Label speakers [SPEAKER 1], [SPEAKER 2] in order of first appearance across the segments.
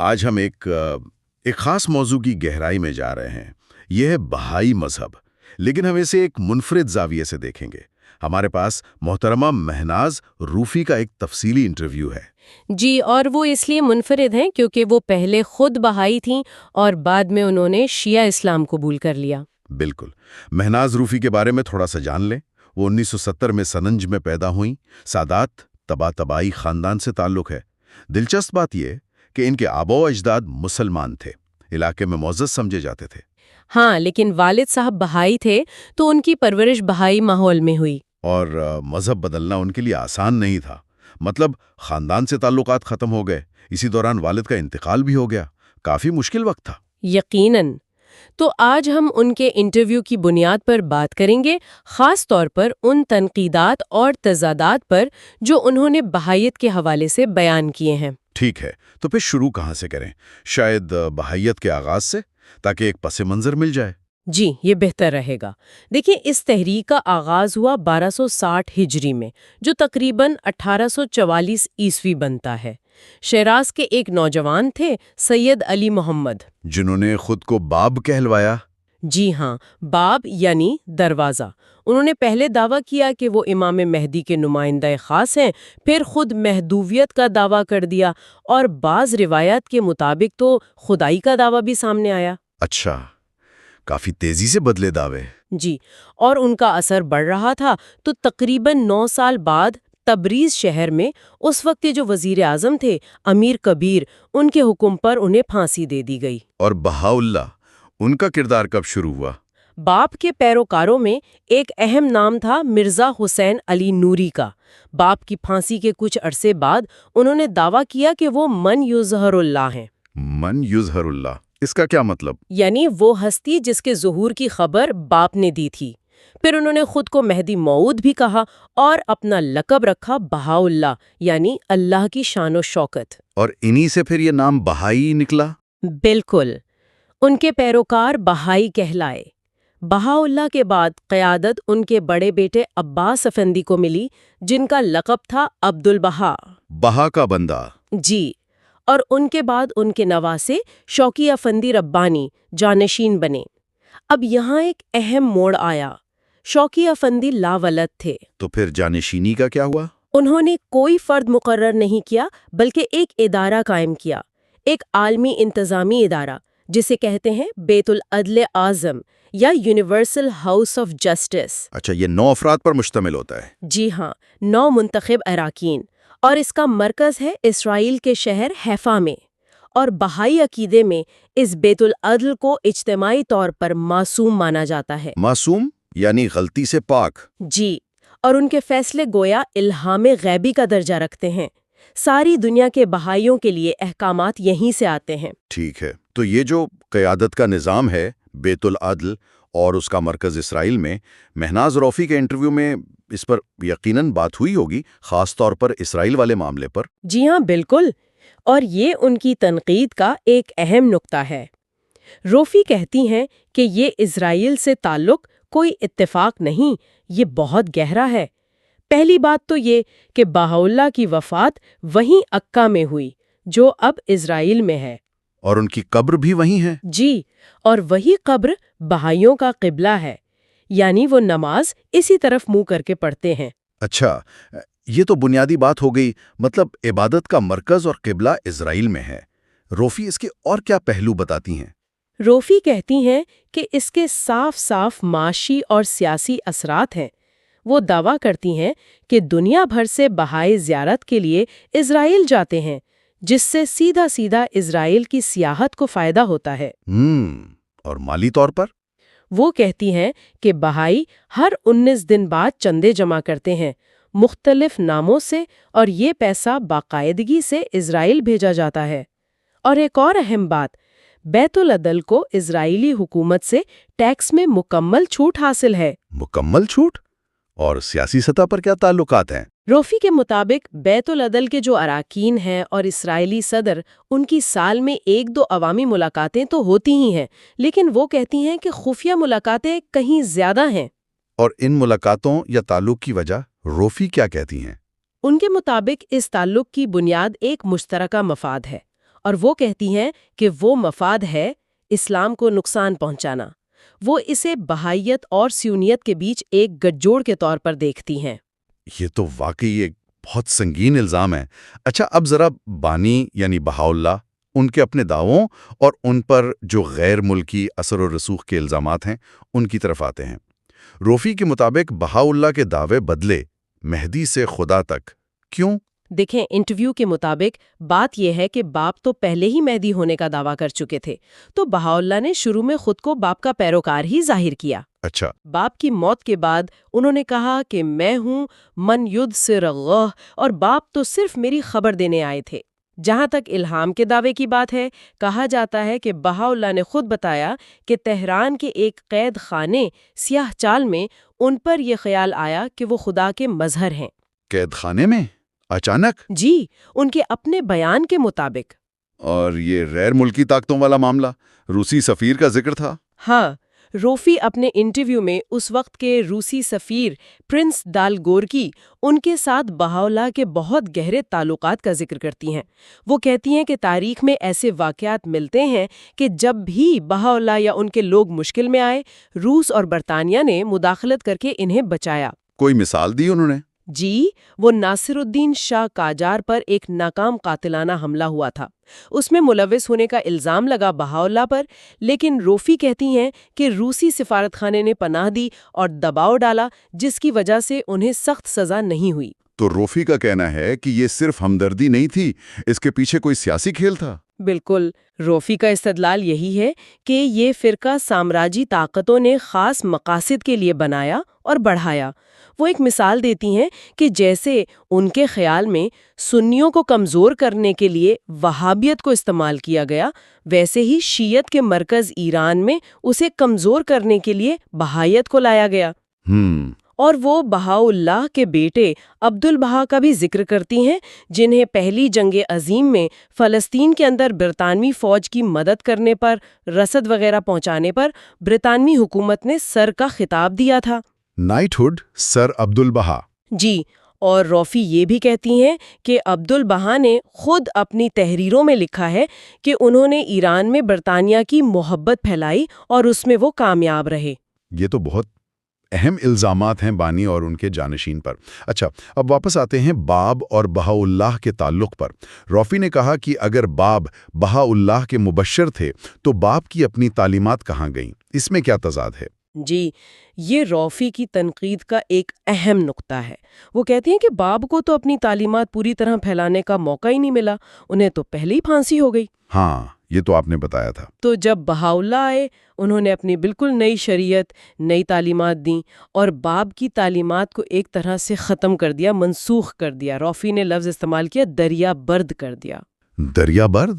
[SPEAKER 1] آج ہم ایک خاص موضوع کی گہرائی میں جا رہے ہیں۔ یہ ہے بہائی مذہب، لیکن ہم اسے ایک منفرد زاویے سے دیکھیں گے۔ ہمارے پاس محترمہ مہناز روفی کا ایک تفصیلی انٹرویو ہے۔
[SPEAKER 2] جی، اور وہ اس لیے منفرد ہیں کیونکہ وہ پہلے خود بہائی تھیں اور بعد میں انہوں نے شیعہ اسلام قبول کر لیا۔
[SPEAKER 1] بالکل۔ مہناز روفی کے بارے میں تھوڑا سا جان لیں۔ وہ 1970 میں سننج میں پیدا ہوئیں۔ سادات طباطبائی خاندان سے تعلق ہے۔ دلچسپ بات یہ کہ ان کے آبا و اجداد مسلمان تھے، علاقے میں معزز سمجھے جاتے تھے۔
[SPEAKER 2] ہاں، لیکن والد صاحب بہائی تھے تو ان کی پرورش بہائی ماحول میں ہوئی۔
[SPEAKER 1] اور مذہب بدلنا ان کے لیے آسان نہیں تھا۔ مطلب خاندان سے تعلقات ختم ہو گئے، اسی دوران والد کا انتقال بھی ہو گیا۔ کافی مشکل وقت تھا۔
[SPEAKER 2] یقیناً۔ تو آج ہم ان کے انٹرویو کی بنیاد پر بات کریں گے، خاص طور پر ان تنقیدات اور تضادات پر جو انہوں نے بہائیت کے حوالے سے بیان کیے ہیں۔
[SPEAKER 1] ٹھیک ہے، تو پھر شروع کہاں سے کریں؟ شاید بہائیت کے آغاز سے، تاکہ ایک پس منظر مل جائے۔
[SPEAKER 2] جی، یہ بہتر رہے گا۔ دیکھیں، اس تحریک کا آغاز ہوا 1260 ہجری میں، جو تقریباً 1844 عیسوی بنتا ہے۔ شیراز کے ایک نوجوان تھے، سید علی محمد،
[SPEAKER 1] جنہوں نے خود کو باب کہلوایا۔
[SPEAKER 2] جی ہاں، باب یعنی دروازہ۔ انہوں نے پہلے دعویٰ کیا کہ وہ امام مہدی کے نمائندہ خاص ہیں، پھر خود مہدویت کا دعویٰ کر دیا، اور بعض روایات کے مطابق تو خدائی کا دعویٰ بھی سامنے آیا۔
[SPEAKER 1] اچھا، کافی تیزی سے بدلے دعوے۔
[SPEAKER 2] جی، اور ان کا اثر بڑھ رہا تھا، تو تقریباً 9 سال بعد تبریز شہر میں اس وقت جو وزیر اعظم تھے امیر کبیر، ان کے حکم پر انہیں پھانسی دے دی گئی۔
[SPEAKER 1] اور بہاءاللہ، ان کا کردار کب شروع ہوا؟
[SPEAKER 2] باپ کے پیروکاروں میں ایک اہم نام تھا مرزا حسین علی نوری کا۔ باپ کی پھانسی کے کچھ عرصے بعد انہوں نے دعویٰ کیا کہ وہ من یظہر اللہ ہیں۔
[SPEAKER 1] من یظہر اللہ، اس کا کیا مطلب؟
[SPEAKER 2] یعنی وہ ہستی جس کے ظہور کی خبر باپ نے دی تھی۔ پھر انہوں نے خود کو مہدی موعود بھی کہا اور اپنا لقب رکھا بہاءاللہ، یعنی اللہ کی شان و شوکت۔
[SPEAKER 1] اور انہی سے پھر یہ نام بہائی نکلا؟
[SPEAKER 2] بالکل، ان کے پیروکار بہائی کہلائے۔ بہاءاللہ کے بعد قیادت ان کے بڑے بیٹے عباس افندی کو ملی، جن کا لقب تھا عبد البہا،
[SPEAKER 1] بہا کا بندہ۔
[SPEAKER 2] جی، اور ان کے بعد ان کے نواسے شوقی افندی ربانی جانشین بنے۔ اب یہاں ایک اہم موڑ آیا۔ شوقی افندی لاولد تھے۔
[SPEAKER 1] تو پھر جانشینی کا کیا ہوا؟
[SPEAKER 2] انہوں نے کوئی فرد مقرر نہیں کیا، بلکہ ایک ادارہ قائم کیا، ایک عالمی انتظامی ادارہ جسے کہتے ہیں بیت العدل اعظم یا یونیورسل ہاؤس آف جسٹس۔
[SPEAKER 1] اچھا، یہ 9 افراد پر مشتمل ہوتا ہے؟
[SPEAKER 2] جی ہاں، 9 منتخب اراکین، اور اس کا مرکز ہے اسرائیل کے شہر حیفا میں۔ اور بہائی عقیدے میں اس بیت العدل کو اجتماعی طور پر معصوم مانا جاتا ہے۔
[SPEAKER 1] معصوم یعنی غلطی سے پاک؟
[SPEAKER 2] جی، اور ان کے فیصلے گویا الہام غیبی کا درجہ رکھتے ہیں۔ ساری دنیا کے بہائیوں کے لیے احکامات یہیں سے آتے ہیں۔
[SPEAKER 1] ٹھیک ہے، تو یہ جو قیادت کا نظام ہے بیت العدل اور اس کا مرکز اسرائیل میں، مہناز روفی کے انٹرویو میں اس پر یقیناً بات ہوئی ہوگی، خاص طور پر اسرائیل والے معاملے پر۔
[SPEAKER 2] جی ہاں، بالکل، اور یہ ان کی تنقید کا ایک اہم نقطہ ہے۔ روفی کہتی ہیں کہ یہ اسرائیل سے تعلق کوئی اتفاق نہیں، یہ بہت گہرا ہے۔ پہلی بات تو یہ کہ بہاءاللہ کی وفات وہیں عکا میں ہوئی، جو اب اسرائیل میں ہے۔
[SPEAKER 1] اور ان کی قبر بھی وہیں ہے؟
[SPEAKER 2] جی، اور وہی قبر بہائیوں کا قبلہ ہے، یعنی وہ نماز اسی طرف منہ کر کے پڑھتے ہیں۔
[SPEAKER 1] اچھا، یہ تو بنیادی بات ہو گئی، مطلب عبادت کا مرکز اور قبلہ اسرائیل میں ہے۔ روفی اس کے اور کیا پہلو بتاتی ہیں؟
[SPEAKER 2] روفی کہتی ہیں کہ اس کے صاف صاف معاشی اور سیاسی اثرات ہیں۔ وہ دعویٰ کرتی ہیں کہ دنیا بھر سے بہائی زیارت کے لیے اسرائیل جاتے ہیں، جس سے سیدھا سیدھا اسرائیل کی سیاحت کو فائدہ ہوتا ہے۔
[SPEAKER 1] اور مالی طور پر؟
[SPEAKER 2] وہ کہتی ہیں کہ بہائی ہر 19 دن بعد چندے جمع کرتے ہیں مختلف ناموں سے، اور یہ پیسہ باقاعدگی سے اسرائیل بھیجا جاتا ہے۔ اور ایک اور اہم بات، بیت العدل کو اسرائیلی حکومت سے ٹیکس میں مکمل چھوٹ حاصل ہے۔
[SPEAKER 1] مکمل چھوٹ؟ اور سیاسی سطح پر کیا تعلقات ہیں؟
[SPEAKER 2] روفی کے مطابق بیت العدل کے جو اراکین ہیں اور اسرائیلی صدر، ان کی سال میں 1-2 عوامی ملاقاتیں تو ہوتی ہی ہیں، لیکن وہ کہتی ہیں کہ خفیہ ملاقاتیں کہیں زیادہ ہیں۔
[SPEAKER 1] اور ان ملاقاتوں یا تعلق کی وجہ روفی کیا کہتی ہیں؟
[SPEAKER 2] ان کے مطابق اس تعلق کی بنیاد ایک مشترکہ مفاد ہے، اور وہ کہتی ہیں کہ وہ مفاد ہے اسلام کو نقصان پہنچانا۔ وہ اسے بہائیت اور سیونیت کے بیچ ایک گٹجوڑ کے طور پر دیکھتی ہیں۔
[SPEAKER 1] یہ تو واقعی ایک بہت سنگین الزام ہے۔ اچھا، اب ذرا بانی یعنی بہاءاللہ، ان کے اپنے دعووں اور ان پر جو غیر ملکی اثر و رسوخ کے الزامات ہیں ان کی طرف آتے ہیں۔ روفی کے مطابق بہاءاللہ کے دعوے بدلے مہدی سے خدا تک، کیوں؟
[SPEAKER 2] دیکھیں، انٹرویو کے مطابق بات یہ ہے کہ باپ تو پہلے ہی مہدی ہونے کا دعویٰ کر چکے تھے، تو بہاءاللہ نے شروع میں خود کو باپ کا پیروکار ہی ظاہر کیا۔
[SPEAKER 1] اچھا،
[SPEAKER 2] باپ کی موت کے بعد انہوں نے کہا کہ میں ہوں من ید سرغہ، اور باپ تو صرف میری خبر دینے آئے تھے۔ جہاں تک الہام کے دعوے کی بات ہے، کہا جاتا ہے کہ بہاءاللہ نے خود بتایا کہ تہران کے ایک قید خانے سیاہ چال میں ان پر یہ خیال آیا کہ وہ خدا کے مظہر ہیں۔
[SPEAKER 1] قید خانے میں اچانک؟
[SPEAKER 2] جی، ان کے اپنے بیان کے مطابق۔
[SPEAKER 1] اور یہ غیر ملکی طاقتوں والا معاملہ، روسی سفیر کا ذکر تھا؟
[SPEAKER 2] ہاں، روفی اپنے انٹرویو میں اس وقت کے روسی سفیر پرنس دالگورکی ان کے ساتھ بہاءاللہ کے بہت گہرے تعلقات کا ذکر کرتی ہیں۔ وہ کہتی ہیں کہ تاریخ میں ایسے واقعات ملتے ہیں کہ جب بھی بہاءاللہ یا ان کے لوگ مشکل میں آئے، روس اور برطانیہ نے مداخلت کر کے انہیں بچایا۔
[SPEAKER 1] کوئی مثال دی انہوں نے؟
[SPEAKER 2] جی، وہ ناصر الدین شاہ قاجار پر ایک ناکام قاتلانہ حملہ ہوا تھا۔ اس میں ملوث ہونے کا الزام لگا بہاءاللہ پر، لیکن روفی کہتی ہیں کہ روسی سفارت خانے نے پناہ دی اور دباؤ ڈالا، جس کی وجہ سے انہیں سخت سزا نہیں ہوئی۔
[SPEAKER 1] تو روفی کا کہنا ہے کہ یہ صرف ہمدردی نہیں تھی، اس کے پیچھے کوئی سیاسی کھیل تھا؟
[SPEAKER 2] بالکل، روفی کا استدلال یہی ہے کہ یہ فرقہ سامراجی طاقتوں نے خاص مقاصد کے لیے بنایا اور بڑھایا۔ وہ ایک مثال دیتی ہیں کہ جیسے ان کے خیال میں سنیوں کو کمزور کرنے کے لیے وہابیت کو استعمال کیا گیا، ویسے ہی شیعت کے مرکز ایران میں اسے کمزور کرنے کے لیے بہائیت کو لایا گیا۔ اور وہ بہاءاللہ کے بیٹے عبد البہا کا بھی ذکر کرتی ہیں، جنہیں پہلی جنگ عظیم میں فلسطین کے اندر برطانوی فوج کی مدد کرنے پر، رسد وغیرہ پہنچانے پر برطانوی حکومت نے سر کا خطاب دیا تھا۔
[SPEAKER 1] نائٹ ہوڈ، سر عبد البہا۔
[SPEAKER 2] جی، اور روفی یہ بھی کہتی ہیں کہ عبد البہا نے خود اپنی تحریروں میں لکھا ہے کہ انہوں نے ایران میں برطانیہ کی محبت پھیلائی اور اس میں وہ کامیاب رہے۔
[SPEAKER 1] یہ تو بہت اہم الزامات ہیں بانی اور ان کے جانشین پر۔ اچھا، اب واپس آتے ہیں باب اور بہاءاللہ کے تعلق پر۔ روفی نے کہا کہ اگر باب بہاءاللہ کے مبشر تھے تو باپ کی اپنی تعلیمات کہاں گئیں؟ اس میں کیا تضاد ہے؟
[SPEAKER 2] جی، یہ روفی کی تنقید کا ایک اہم نقطہ ہے۔ وہ کہتی ہیں کہ باب کو تو اپنی تعلیمات پوری طرح پھیلانے کا موقع ہی نہیں ملا، انہیں تو پہلے ہی پھانسی ہو گئی۔
[SPEAKER 1] ہاں، یہ تو آپ نے بتایا تھا۔
[SPEAKER 2] تو جب بہاءاللہ آئے، انہوں نے اپنی بالکل نئی شریعت، نئی تعلیمات دیں اور باب کی تعلیمات کو ایک طرح سے ختم کر دیا، منسوخ کر دیا۔ روفی نے لفظ استعمال کیا، دریا برد کر دیا۔
[SPEAKER 1] دریا برد؟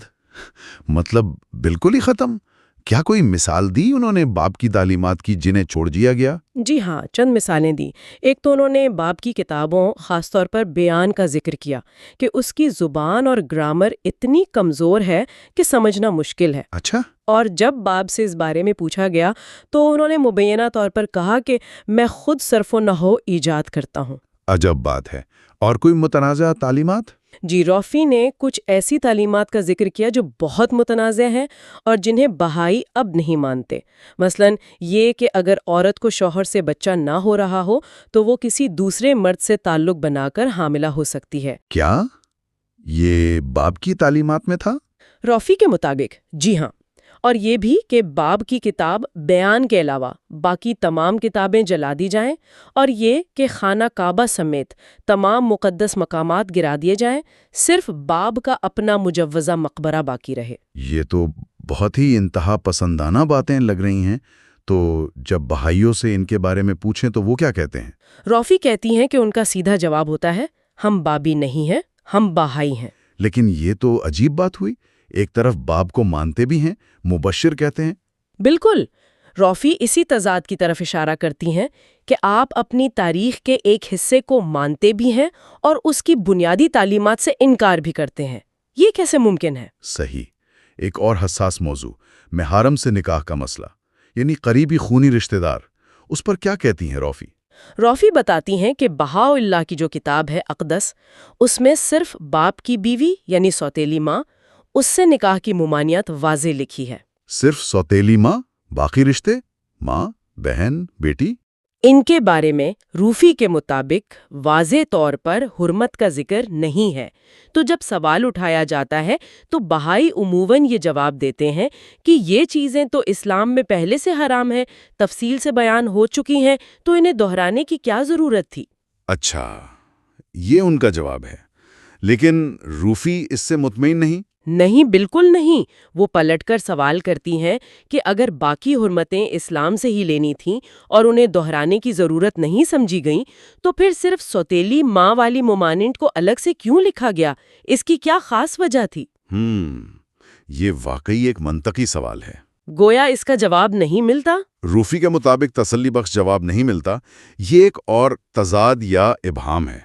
[SPEAKER 1] مطلب بالکل ہی ختم؟ کیا کوئی مثال دی انہوں نے باب کی تعلیمات کی جنہیں چھوڑ دیا گیا؟
[SPEAKER 2] جی ہاں، چند مثالیں دی۔ ایک تو انہوں نے باب کی کتابوں، خاص طور پر بیان کا ذکر کیا کہ اس کی زبان اور گرامر اتنی کمزور ہے کہ سمجھنا مشکل ہے۔
[SPEAKER 1] اچھا۔
[SPEAKER 2] اور جب باب سے اس بارے میں پوچھا گیا تو انہوں نے مبینہ طور پر کہا کہ میں خود صرف و نحو ایجاد کرتا ہوں۔
[SPEAKER 1] عجب بات ہے۔ اور کوئی متنازع تعلیمات؟
[SPEAKER 2] جی، روفی نے کچھ ایسی تعلیمات کا ذکر کیا جو بہت متنازع ہیں اور جنہیں بہائی اب نہیں مانتے۔ مثلا یہ کہ اگر عورت کو شوہر سے بچہ نہ ہو رہا ہو تو وہ کسی دوسرے مرد سے تعلق بنا کر حاملہ ہو سکتی ہے۔
[SPEAKER 1] کیا یہ باب کی تعلیمات میں تھا؟
[SPEAKER 2] روفی کے مطابق جی ہاں، اور یہ بھی کہ باب کی کتاب بیان کے علاوہ باقی تمام کتابیں جلا دی جائیں، اور یہ کہ خانہ کعبہ سمیت تمام مقدس مقامات گرا دیے جائیں، صرف باب کا اپنا مجوزہ مقبرہ باقی رہے۔
[SPEAKER 1] یہ تو بہت ہی انتہا پسندانہ باتیں لگ رہی ہیں۔ تو جب بہائیوں سے ان کے بارے میں پوچھیں تو وہ کیا کہتے ہیں؟
[SPEAKER 2] روفی کہتی ہیں کہ ان کا سیدھا جواب ہوتا ہے، ہم بابی نہیں ہیں، ہم بہائی ہیں۔
[SPEAKER 1] لیکن یہ تو عجیب بات ہوئی، ایک طرف باب کو مانتے بھی ہیں، مبشر کہتے ہیں۔
[SPEAKER 2] بالکل، روفی اسی تضاد کی طرف اشارہ کرتی ہیں کہ آپ اپنی تاریخ کے ایک حصے کو مانتے بھی ہیں اور اس کی بنیادی تعلیمات سے انکار بھی کرتے ہیں۔ یہ کیسے ممکن ہے؟
[SPEAKER 1] صحیح۔ ایک اور حساس موضوع، محارم سے نکاح کا مسئلہ، یعنی قریبی خونی رشتہ دار، اس پر کیا کہتی ہیں روفی؟
[SPEAKER 2] روفی بتاتی ہیں کہ بہاءاللہ کی جو کتاب ہے اقدس، اس میں صرف باپ کی بیوی یعنی سوتیلی ماں، اس سے نکاح کی ممانعت واضح لکھی ہے۔
[SPEAKER 1] صرف سوتیلی ماں، باقی رشتے ماں، بہن، بیٹی؟
[SPEAKER 2] ان کے بارے میں روفی کے مطابق واضح طور پر حرمت کا ذکر نہیں ہے۔ تو جب سوال اٹھایا جاتا ہے تو بہائی عموماً یہ جواب دیتے ہیں کہ یہ چیزیں تو اسلام میں پہلے سے حرام ہیں، تفصیل سے بیان ہو چکی ہیں، تو انہیں دہرانے کی کیا ضرورت تھی؟
[SPEAKER 1] اچھا، یہ ان کا جواب ہے، لیکن روفی اس سے مطمئن نہیں؟
[SPEAKER 2] نہیں، بالکل نہیں۔ وہ پلٹ کر سوال کرتی ہیں کہ اگر باقی حرمتیں اسلام سے ہی لینی تھیں اور انہیں دہرانے کی ضرورت نہیں سمجھی گئیں تو پھر صرف سوتیلی ماں والی ممانعت کو الگ سے کیوں لکھا گیا؟ اس کی کیا خاص وجہ تھی؟
[SPEAKER 1] یہ واقعی ایک منطقی سوال ہے۔
[SPEAKER 2] گویا اس کا جواب نہیں ملتا۔
[SPEAKER 1] روفی کے مطابق تسلی بخش جواب نہیں ملتا، یہ ایک اور تضاد یا ابہام ہے۔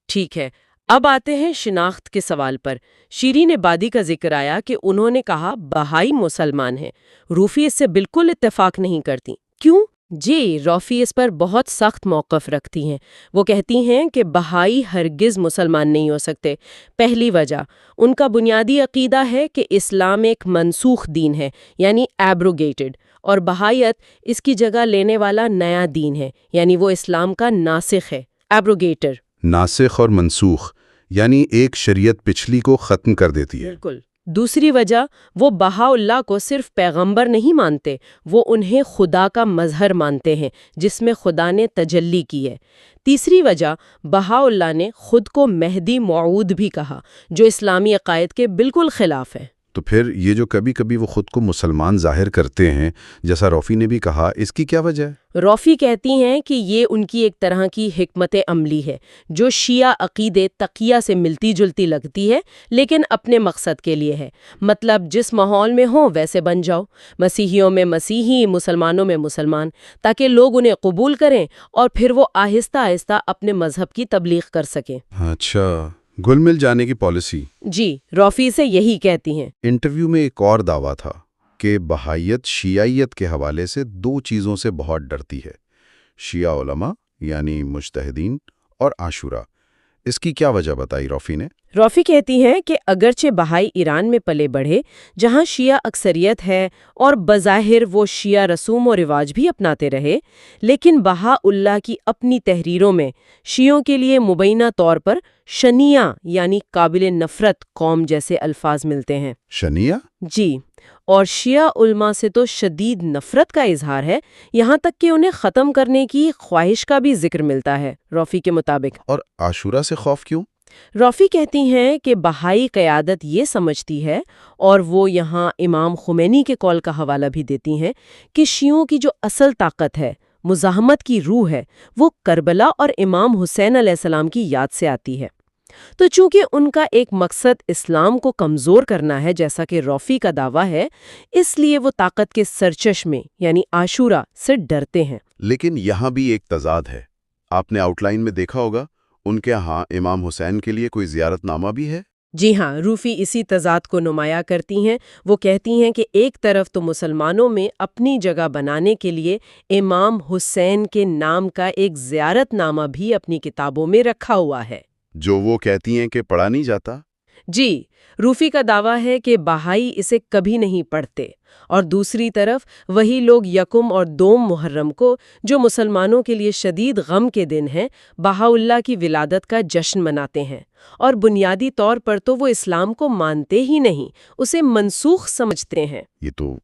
[SPEAKER 2] ٹھیک ہے، اب آتے ہیں شناخت کے سوال پر۔ شیرین عبادی کا ذکر آیا کہ انہوں نے کہا بہائی مسلمان ہیں۔ روفی اس سے بالکل اتفاق نہیں کرتی۔ کیوں؟ جی، روفی اس پر بہت سخت موقف رکھتی ہیں۔ وہ کہتی ہیں کہ بہائی ہرگز مسلمان نہیں ہو سکتے۔ پہلی وجہ، ان کا بنیادی عقیدہ ہے کہ اسلام ایک منسوخ دین ہے، یعنی ایبروگیٹڈ، اور بہائیت اس کی جگہ لینے والا نیا دین ہے، یعنی وہ اسلام کا ناسخ ہے، ایبروگیٹر۔
[SPEAKER 1] ناسخ اور منسوخ، یعنی ایک شریعت پچھلی کو ختم کر دیتی ہے۔
[SPEAKER 2] بالکل۔ دوسری وجہ، وہ بہاءاللہ کو صرف پیغمبر نہیں مانتے، وہ انہیں خدا کا مظہر مانتے ہیں جس میں خدا نے تجلی کی ہے۔ تیسری وجہ، بہاءاللہ نے خود کو مہدی موعود بھی کہا، جو اسلامی عقائد کے بالکل خلاف ہے۔
[SPEAKER 1] تو پھر یہ جو کبھی کبھی وہ خود کو مسلمان ظاہر کرتے ہیں، جیسا روفی نے بھی کہا، اس کی کیا وجہ ہے؟
[SPEAKER 2] روفی کہتی ہیں کہ یہ ان کی ایک طرح کی حکمت عملی ہے جو شیعہ عقیدے تقیہ سے ملتی جلتی لگتی ہے، لیکن اپنے مقصد کے لیے ہے۔ مطلب جس ماحول میں ہوں ویسے بن جاؤ، مسیحیوں میں مسیحی، مسلمانوں میں مسلمان، تاکہ لوگ انہیں قبول کریں اور پھر وہ آہستہ آہستہ اپنے مذہب کی تبلیغ کر سکیں۔
[SPEAKER 1] اچھا، گل مل جانے کی پالیسی۔
[SPEAKER 2] جی، روفی سے یہی کہتی ہیں۔
[SPEAKER 1] انٹرویو میں ایک اور دعویٰ تھا کہ بہائیت شیعیت کے حوالے سے دو چیزوں سے بہت ڈرتی ہے، شیعہ علماء یعنی مجتہدین اور عاشورہ۔ اس کی کیا وجہ بتائی روفی نے؟
[SPEAKER 2] روفی کہتی ہیں کہ اگرچہ بہائی ایران میں پلے بڑھے جہاں شیعہ اکثریت ہے اور بظاہر وہ شیعہ رسوم و رواج بھی اپناتے رہے، لیکن بہاء اللہ کی اپنی تحریروں میں شیعوں کے لیے مبینہ طور پر شنیعہ یعنی قابل نفرت قوم جیسے الفاظ ملتے ہیں۔
[SPEAKER 1] شنیعہ؟
[SPEAKER 2] جی، اور شیعہ علماء سے تو شدید نفرت کا اظہار ہے، یہاں تک کہ انہیں ختم کرنے کی خواہش کا بھی ذکر ملتا ہے روفی کے مطابق۔
[SPEAKER 1] اور عاشورہ سے خوف کیوں؟
[SPEAKER 2] روفی کہتی ہیں کہ بہائی قیادت یہ سمجھتی ہے، اور وہ یہاں امام خمینی کے قول کا حوالہ بھی دیتی ہیں، کہ شیعوں کی جو اصل طاقت ہے، مزاحمت کی روح ہے، وہ کربلا اور امام حسین علیہ السلام کی یاد سے آتی ہے۔ تو چونکہ ان کا ایک مقصد اسلام کو کمزور کرنا ہے، جیسا کہ روفی کا دعویٰ ہے، اس لیے وہ طاقت کے سرچشمے یعنی عاشورہ سے ڈرتے ہیں۔
[SPEAKER 1] لیکن یہاں بھی ایک تضاد ہے۔ آپ نے آؤٹ لائن میں دیکھا ہوگا، ان کے ہاں امام حسین کے لیے کوئی زیارت نامہ بھی ہے۔
[SPEAKER 2] جی ہاں، روفی اسی تضاد کو نمایاں کرتی ہیں۔ وہ کہتی ہیں کہ ایک طرف تو مسلمانوں میں اپنی جگہ بنانے کے لیے امام حسین کے نام کا ایک زیارت نامہ بھی اپنی کتابوں میں رکھا ہوا ہے،
[SPEAKER 1] جو وہ کہتی ہیں کہ پڑھا نہیں جاتا۔
[SPEAKER 2] جی، روفی کا دعویٰ ہے کہ بہائی اسے کبھی نہیں پڑھتے، اور دوسری طرف وہی لوگ یکم اور دوم محرم کو، جو مسلمانوں کے لیے شدید غم کے دن ہیں، بہاءاللہ کی ولادت کا جشن مناتے ہیں، اور بنیادی طور پر تو وہ اسلام کو مانتے ہی نہیں، اسے منسوخ سمجھتے ہیں۔
[SPEAKER 1] یہ تو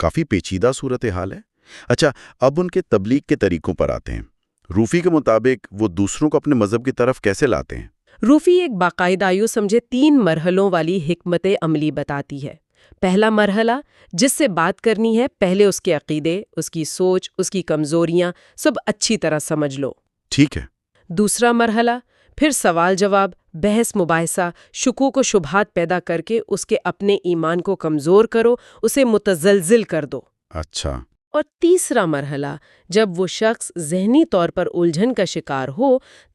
[SPEAKER 1] کافی پیچیدہ صورتحال ہے۔ اچھا، اب ان کے تبلیغ کے طریقوں پر آتے ہیں۔ روفی کے مطابق وہ دوسروں کو اپنے مذہب کی طرف کیسے لاتے ہیں؟
[SPEAKER 2] روفی ایک باقاعدہ یوں سمجھے 3 مرحلوں والی حکمت عملی بتاتی ہے۔ پہلا مرحلہ، جس سے بات کرنی ہے، پہلے اس کے عقیدے، اس کی سوچ، اس کی کمزوریاں سب اچھی طرح سمجھ لو۔
[SPEAKER 1] ٹھیک ہے۔
[SPEAKER 2] دوسرا مرحلہ، پھر سوال جواب، بحث مباحثہ، شکوک و شبہات پیدا کر کے اس کے اپنے ایمان کو کمزور کرو، اسے متزلزل کر دو۔
[SPEAKER 1] اچھا۔
[SPEAKER 2] اور تیسرا مرحلہ، جب وہ شخص ذہنی طور پر الجھن کا شکار ہو،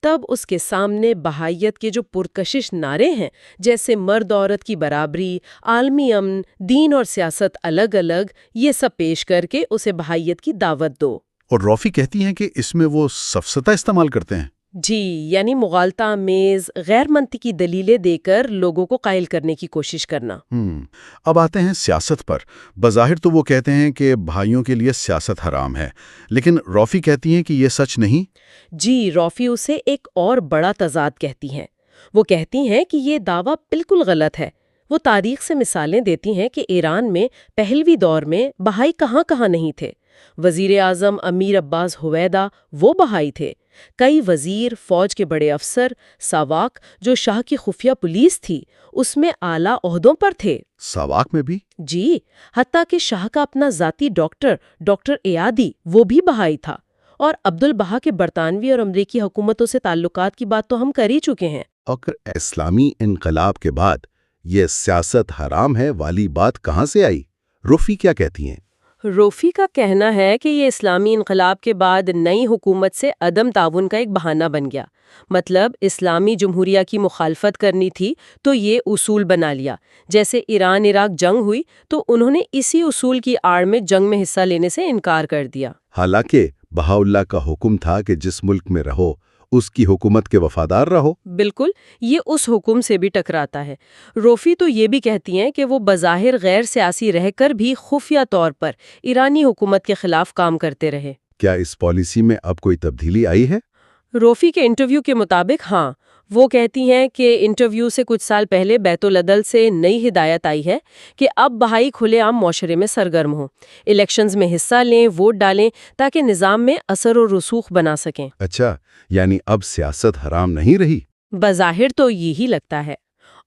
[SPEAKER 2] تب اس کے سامنے بہائیت کے جو پرکشش نعرے ہیں، جیسے مرد عورت کی برابری، عالمی امن، دین اور سیاست الگ الگ، یہ سب پیش کر کے اسے بہائیت کی دعوت دو۔
[SPEAKER 1] اور روفی کہتی ہیں کہ اس میں وہ سفسطہ استعمال کرتے ہیں۔
[SPEAKER 2] جی، یعنی مغالطہ آمیز غیر منطقی دلیلیں دے کر لوگوں کو قائل کرنے کی کوشش کرنا۔
[SPEAKER 1] اب آتے ہیں سیاست پر۔ بظاہر تو وہ کہتے ہیں کہ بھائیوں کے لیے سیاست حرام ہے، لیکن روفی کہتی ہیں کہ یہ سچ نہیں۔
[SPEAKER 2] جی، روفی اسے ایک اور بڑا تضاد کہتی ہیں۔ وہ کہتی ہیں کہ یہ دعویٰ بالکل غلط ہے۔ وہ تاریخ سے مثالیں دیتی ہیں کہ ایران میں پہلوی دور میں بہائی کہاں کہاں نہیں تھے۔ وزیر اعظم امیر عباس ہویدا وہ بہائی تھے۔ کئی وزیر، فوج کے بڑے افسر، ساواک جو شاہ کی خفیہ پولیس تھی، اس میں اعلیٰ عہدوں پر تھے۔
[SPEAKER 1] ساواک میں بھی؟
[SPEAKER 2] جی، حتیٰ کہ شاہ کا اپنا ذاتی ڈاکٹر ایادی وہ بھی بہائی تھا۔ اور عبدالبہا کے برطانوی اور امریکی حکومتوں سے تعلقات کی بات تو ہم کر ہی چکے ہیں۔
[SPEAKER 1] اور اسلامی انقلاب کے بعد یہ سیاست حرام ہے والی بات کہاں سے آئی؟ روفی کیا کہتی ہیں؟
[SPEAKER 2] روفی کا کہنا ہے کہ یہ اسلامی انقلاب کے بعد نئی حکومت سے عدم تعاون کا ایک بہانہ بن گیا۔ مطلب اسلامی جمہوریہ کی مخالفت کرنی تھی تو یہ اصول بنا لیا۔ جیسے ایران عراق جنگ ہوئی تو انہوں نے اسی اصول کی آڑ میں جنگ میں حصہ لینے سے انکار کر دیا۔
[SPEAKER 1] حالانکہ بہاءاللہ کا حکم تھا کہ جس ملک میں رہو اس کی حکومت کے وفادار رہو۔
[SPEAKER 2] بالکل، یہ اس حکم سے بھی ٹکراتا ہے۔ روفی تو یہ بھی کہتی ہیں کہ وہ بظاہر غیر سیاسی رہ کر بھی خفیہ طور پر ایرانی حکومت کے خلاف کام کرتے رہے۔
[SPEAKER 1] کیا اس پالیسی میں اب کوئی تبدیلی آئی ہے؟
[SPEAKER 2] روفی کے انٹرویو کے مطابق ہاں، وہ کہتی ہیں کہ انٹرویو سے کچھ سال پہلے بیت العدل سے نئی ہدایت آئی ہے کہ اب بہائی کھلے عام معاشرے میں سرگرم ہوں، الیکشنز میں حصہ لیں، ووٹ ڈالیں تاکہ نظام میں اثر و رسوخ بنا سکیں۔
[SPEAKER 1] اچھا، یعنی اب سیاست حرام نہیں رہی؟
[SPEAKER 2] بظاہر تو یہی لگتا ہے۔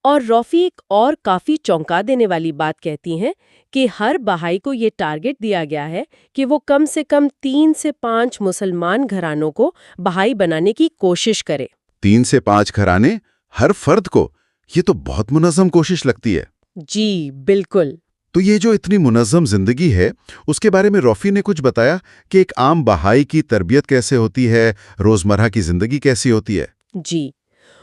[SPEAKER 2] اور روفی ایک اور کافی چونکا دینے والی بات کہتی ہیں کہ ہر بہائی کو یہ ٹارگٹ دیا گیا ہے کہ وہ کم سے کم 3 سے 5 مسلمان گھرانوں کو بہائی بنانے کی کوشش کرے۔
[SPEAKER 1] 3 سے 5 گھرانے ہر فرد کو؟ یہ تو بہت منظم کوشش لگتی ہے۔
[SPEAKER 2] جی بالکل۔
[SPEAKER 1] تو یہ جو اتنی منظم زندگی ہے اس کے بارے میں روفی نے کچھ بتایا کہ ایک عام بہائی کی تربیت کیسے ہوتی ہے، روزمرہ کی زندگی کیسی ہوتی ہے؟
[SPEAKER 2] جی،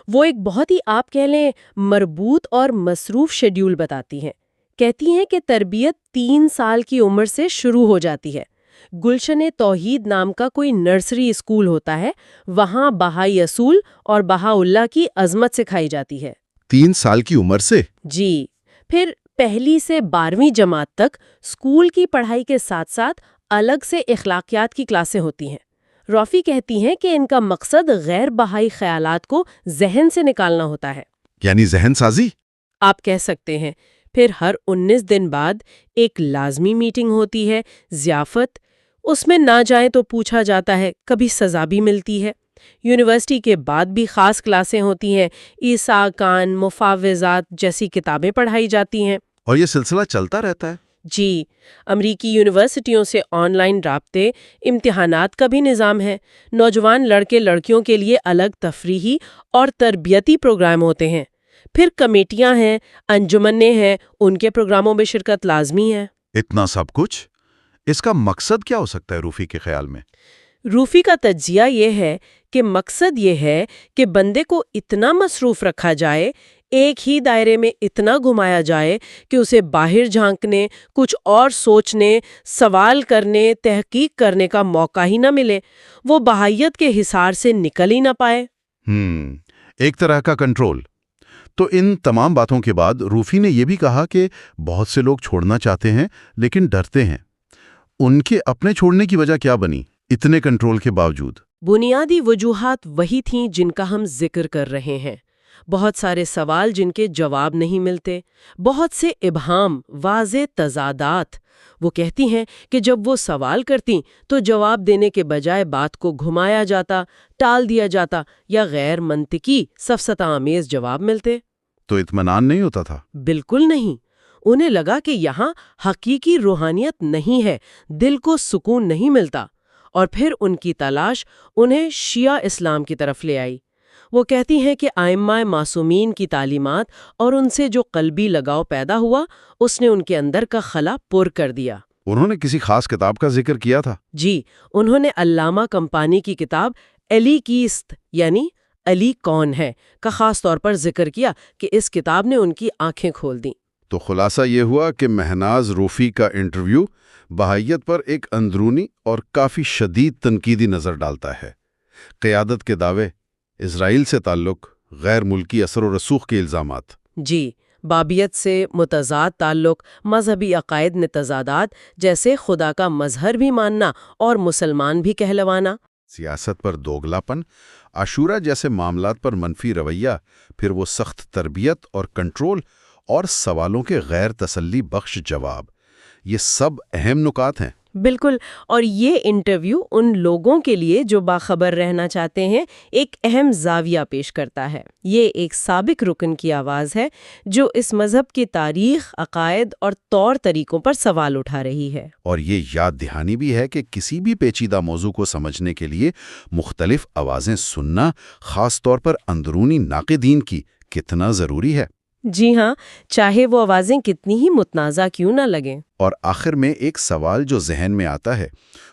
[SPEAKER 2] وہ ایک بہت ہی آپ کہہ لیں مربوط اور مصروف شیڈیول بتاتی ہیں۔ کہتی ہیں کہ تربیت 3 سال کی عمر سے شروع ہو جاتی ہے۔ گلشن توحید نام کا کوئی نرسری اسکول ہوتا ہے، وہاں بہائی اصول اور بہاءاللہ کی عظمت سکھائی جاتی ہے۔
[SPEAKER 1] 3 سال کی عمر سے؟
[SPEAKER 2] جی، پھر پہلی سے 12ویں جماعت تک اسکول کی پڑھائی کے ساتھ ساتھ الگ سے اخلاقیات کی کلاسیں ہوتی ہیں۔ روفی کہتی ہیں کہ ان کا مقصد غیر بہائی خیالات کو ذہن سے نکالنا ہوتا ہے۔
[SPEAKER 1] یعنی ذہن سازی؟
[SPEAKER 2] آپ کہہ سکتے ہیں۔ پھر ہر 19 دن بعد ایک لازمی میٹنگ ہوتی ہے، ضیافت۔ اس میں نہ جائیں تو پوچھا جاتا ہے، کبھی سزا بھی ملتی ہے۔ یونیورسٹی کے بعد بھی خاص کلاسیں ہوتی ہیں، عیسیٰ کان، مفاوضات جیسی کتابیں پڑھائی جاتی ہیں۔
[SPEAKER 1] اور یہ سلسلہ چلتا رہتا ہے؟
[SPEAKER 2] جی، امریکی یونیورسٹیوں سے آن لائن رابطے، امتحانات کا بھی نظام ہے۔ نوجوان لڑکے لڑکیوں کے لیے الگ تفریحی اور تربیتی پروگرام ہوتے ہیں۔ پھر کمیٹیاں ہیں، انجمنیں ہیں، ان کے پروگراموں میں شرکت لازمی ہے۔
[SPEAKER 1] اتنا سب کچھ؟ اس کا مقصد کیا ہو سکتا ہے روفی کے خیال میں؟
[SPEAKER 2] روفی کا تجزیہ یہ ہے کہ مقصد یہ ہے کہ بندے کو اتنا مصروف رکھا جائے، ایک ہی دائرے میں اتنا گھمایا جائے کہ اسے باہر جھانکنے، کچھ اور سوچنے، سوال کرنے، تحقیق کرنے کا موقع ہی نہ ملے، وہ بہائیت کے حصار سے نکل ہی نہ پائے۔
[SPEAKER 1] ایک طرح کا کنٹرول۔ تو ان تمام باتوں کے بعد روفی نے یہ بھی کہا کہ بہت سے لوگ چھوڑنا چاہتے ہیں لیکن ڈرتے ہیں۔ ان کے اپنے چھوڑنے کی وجہ کیا بنی اتنے کنٹرول کے باوجود؟
[SPEAKER 2] بنیادی وجوہات وہی تھیں جن کا ہم ذکر کر رہے ہیں۔ بہت سارے سوال جن کے جواب نہیں ملتے، بہت سے ابہام، واضح تضادات۔ وہ کہتی ہیں کہ جب وہ سوال کرتیں تو جواب دینے کے بجائے بات کو گھمایا جاتا، ٹال دیا جاتا یا غیر منطقی سفسطہ آمیز جواب ملتے۔
[SPEAKER 1] تو اطمینان نہیں ہوتا تھا؟
[SPEAKER 2] بالکل نہیں۔ انہیں لگا کہ یہاں حقیقی روحانیت نہیں ہے، دل کو سکون نہیں ملتا۔ اور پھر ان کی تلاش انہیں شیعہ اسلام کی طرف لے آئی۔ وہ کہتی ہیں کہ ائمہ معصومین کی تعلیمات اور ان سے جو قلبی لگاؤ پیدا ہوا، اس نے ان کے اندر کا خلا پر کر دیا۔
[SPEAKER 1] انہوں نے کسی خاص کتاب کا ذکر کیا تھا؟
[SPEAKER 2] جی، انہوں نے علامہ کمپانی کی کتاب علی کیست یعنی علی کون ہے کا خاص طور پر ذکر کیا کہ اس کتاب نے ان کی آنکھیں کھول دیں۔
[SPEAKER 1] تو خلاصہ یہ ہوا کہ مہناز روفی کا انٹرویو بہائیت پر ایک اندرونی اور کافی شدید تنقیدی نظر ڈالتا ہے۔ قیادت کے دعوے، اسرائیل سے تعلق، غیر ملکی اثر و رسوخ کے الزامات۔
[SPEAKER 2] جی، بابیت سے متضاد تعلق، مذہبی عقائد میں تضادات جیسے خدا کا مظہر بھی ماننا اور مسلمان بھی کہلوانا۔
[SPEAKER 1] سیاست پر دوگلاپن، عاشورہ جیسے معاملات پر منفی رویہ، پھر وہ سخت تربیت اور کنٹرول، اور سوالوں کے غیر تسلی بخش جواب، یہ سب اہم نکات ہیں۔
[SPEAKER 2] بالکل، اور یہ انٹرویو ان لوگوں کے لیے جو باخبر رہنا چاہتے ہیں ایک اہم زاویہ پیش کرتا ہے۔ یہ ایک سابق رکن کی آواز ہے جو اس مذہب کی تاریخ، عقائد اور طور طریقوں پر سوال اٹھا رہی ہے۔
[SPEAKER 1] اور یہ یاد دہانی بھی ہے کہ کسی بھی پیچیدہ موضوع کو سمجھنے کے لیے مختلف آوازیں سننا، خاص طور پر اندرونی ناقدین کی، کتنا ضروری ہے۔
[SPEAKER 2] جی ہاں، چاہے وہ آوازیں کتنی ہی متنازع کیوں نہ لگیں۔
[SPEAKER 1] اور آخر میں ایک سوال جو ذہن میں آتا ہے،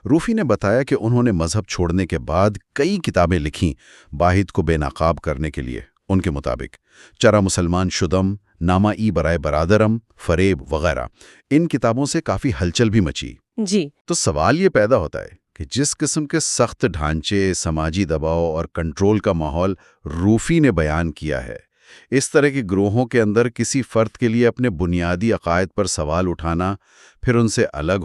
[SPEAKER 1] روفی نے بتایا کہ انہوں نے مذہب چھوڑنے کے بعد کئی کتابیں لکھیں باہت کو بے نقاب کرنے کے لیے۔ ان کے مطابق چرا مسلمان شدم، نامہ ای برائے برادرم، فریب وغیرہ، ان کتابوں سے کافی ہلچل بھی مچی۔
[SPEAKER 2] جی،
[SPEAKER 1] تو سوال یہ پیدا ہوتا ہے کہ جس قسم کے سخت ڈھانچے، سماجی دباؤ اور کنٹرول کا ماحول روفی نے بیان کیا ہے، اس طرح کے گروہوں کے اندر کسی فرد کے لیے اپنے بنیادی عقائد پر سوال اٹھانا، پھر ان سے الگ